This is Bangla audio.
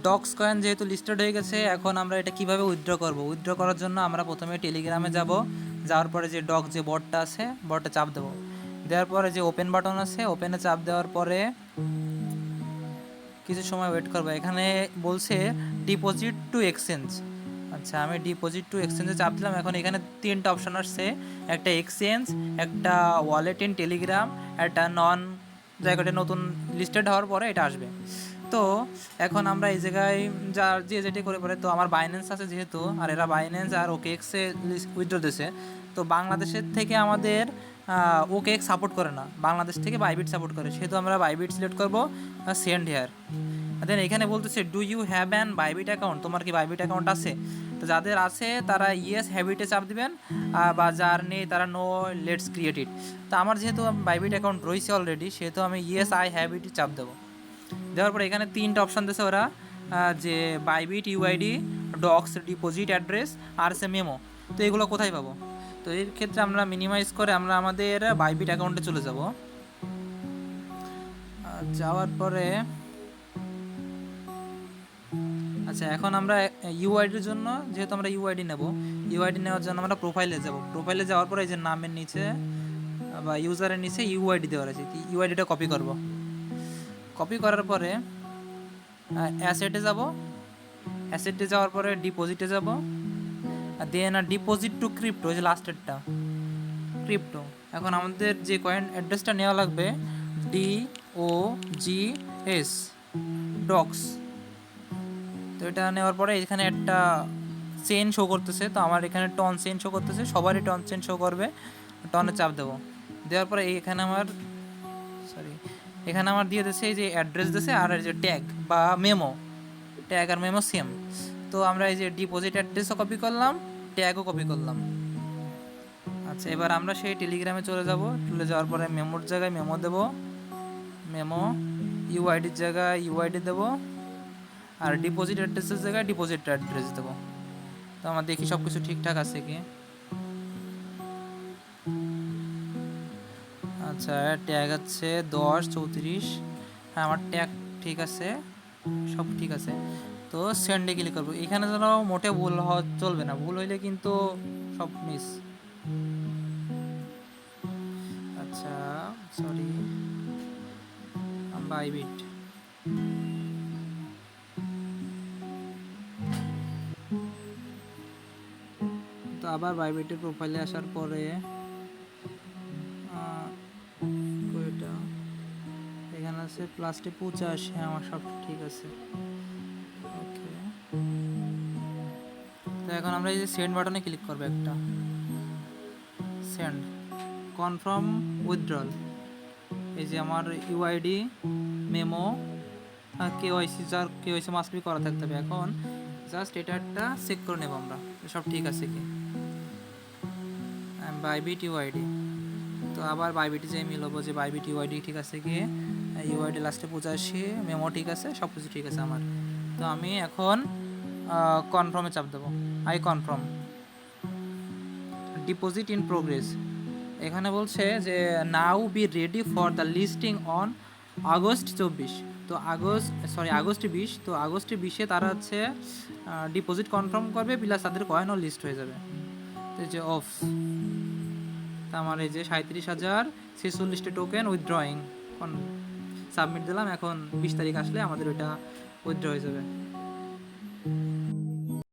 ডক্স কয়েন যেহেতু লিস্টেড হয়ে গেছে, এখন আমরা এটা কিভাবে উইথড্র করব? উইথড্র করার জন্য আমরা প্রথমে টেলিগ্রামে যাব, যাওয়ার পরে যে ডক যে বটটা আছে বটে চাপ দেবো, দেওয়ার পরে যে ওপেন বাটন আছে ওপেনে চাপ দেওয়ার পরে কিছু সময় ওয়েট করবো। এখানে বলছে ডিপোজিট টু এক্সচেঞ্জ। আচ্ছা, আমি ডিপোজিট টু এক্সচেঞ্জে চাপ দিলাম। এখন এখানে তিনটা অপশান আসছে, একটা এক্সচেঞ্জ, একটা ওয়ালেট ইন টেলিগ্রাম, একটা নন জায়গাটা নতুন লিস্টেড হওয়ার পরে এটা আসবে। তো এখন আমরা এই জায়গায় যে যেটি করে পড়ে, তো আমার বাইন্যান্স আছে যেহেতু, আর এরা বাইন্যান্স আর ওকেএক্সে উইথড্র দিয়েছে, তো বাংলাদেশের থেকে আমাদের ওকেএক্স সাপোর্ট করে না, বাংলাদেশ থেকে বাইবিট সাপোর্ট করে, সেহেতু আমরা বাইবিট সিলেক্ট করবো, সেন্ড হেয়ার। দেন এখানে বলতেছে do you have an Bybit account, তোমার কি বাইবিট অ্যাকাউন্ট আছে? তো যাদের আছে তারা ইয়েস হ্যাবিটে চাপ দিবেন, বা যার নেই তারা নো লেটস ক্রিয়েট ইট। তো আমার যেহেতু বাইবিট অ্যাকাউন্ট রয়েছে অলরেডি, সেহেতু আমি ইয়েস আই হ্যাবিটে চাপ দেবো। দেওয়ার পরে এখানে তিনটা অপশান দিয়েছে ওরা, যে Bybit, UID, docs, deposit address, আর সে মেমো। তো এগুলো কোথায় পাবো? তো এর ক্ষেত্রে আমরা মিনিমাইজ করে আমরা আমাদের বাইবিট অ্যাকাউন্টে চলে যাব। যাওয়ার পরে আচ্ছা, এখন আমরা ইউআইডির জন্য, যেহেতু আমরা ইউআইডি নেব, ইউআইডি নেওয়ার জন্য আমরা প্রোফাইলে যাব। প্রোফাইলে যাওয়ার পরে এই যে নামের নিচে বা ইউজারের নিচে ইউআইডি দেওয়া আছে, ইউআইডিটা কপি করব। কপি করার পরে অ্যাসেটে যাব, অ্যাসেটে যাওয়ার পরে ডিপোজিটে যাব, দেন ডিপোজিট টু ক্রিপ্টো, ওই যে লাস্টেরটা ক্রিপ্টো। এখন আমাদের যে কয়েন অ্যাড্রেসটা নেওয়া লাগবে DOGS ডক্স। তো এটা নেওয়ার পরে এখানে একটা চেন শো করতেছে, তো আমার এখানে টন চেন শো করতেছে, সবারই টন চেন শো করবে। টনে চাপ দেবো, দেওয়ার পরে এখানে আমার দিয়ে দিচ্ছে এই যে অ্যাড্রেস দিয়েছে, আর এই যে ট্যাগ বা মেমো, ট্যাগ আর মেমো সেম। তো আমরা এই যে ডিপোজিট অ্যাড্রেসও কপি করলাম, ট্যাগও কপি করলাম। আচ্ছা, এবার আমরা সেই টেলিগ্রামে চলে যাওয়ার পরে মেমোর জায়গায় মেমো দেবো, মেমো, ইউআইডির জায়গায় ইউআইডি দেবো, আর ডিপোজিট অ্যাড্রেসের জায়গায় ডিপোজিট অ্যাড্রেস দেবো। তো আমার দেখি সব কিছু ঠিকঠাক আছে কি। আচ্ছা, ট্যাগ আছে 10 34, হ্যাঁ আমার ট্যাগ ঠিক আছে, সব ঠিক আছে। তো সেন্ডে ক্লিক করবো। এখানে যেন মোটে ভুল হওয়া চলবে না, ভুল হইলে কিন্তু সব মিস। আচ্ছা, সরি, বাইবিট। তো আবার বাইবিটের প্রোফাইলে আসার পরে এটা এখানে আছে +85, হ্যাঁ আমার সব ঠিক আছে। ওকে, তো এখন আমরা এই যে সেন্ড বাটনে ক্লিক করবো, একটা সেন্ড, কনফার্ম উইথড্রল। এই যে আমার UID, memo, KYC must be করা থাকতে হবে। এখন জাস্ট এটা একটা চেক করে নেব আমরা সব ঠিক আছে কি। বাইবিট ইউআইডি, তো আবার বাইবিটি যে মিলবো যে বাইবিট ইউআইডি ঠিক আছে কি, ইউআইডি লাস্টে 85, মেমো ঠিক আছে, সব কিছু ঠিক আছে আমার। তো আমি এখন কনফার্মে চাপ দেবো, I confirm. Deposit in progress, এখানে বলছে যে now be ready for the listing on August 24। তো আগস্ট 20, তো আগস্ট 20-এ তারা হচ্ছে ডিপোজিট কনফার্ম করবে, প্লাস তাদের কয়েনও লিস্ট হয়ে যাবে। তো এই যে অফ, তা আমার এই যে 37,046টি টোকেন উইথড্রয়িং সাবমিট দিলাম। এখন 20 তারিখ আসলে আমাদের ওইটা উইথড্র হয়ে যাবে।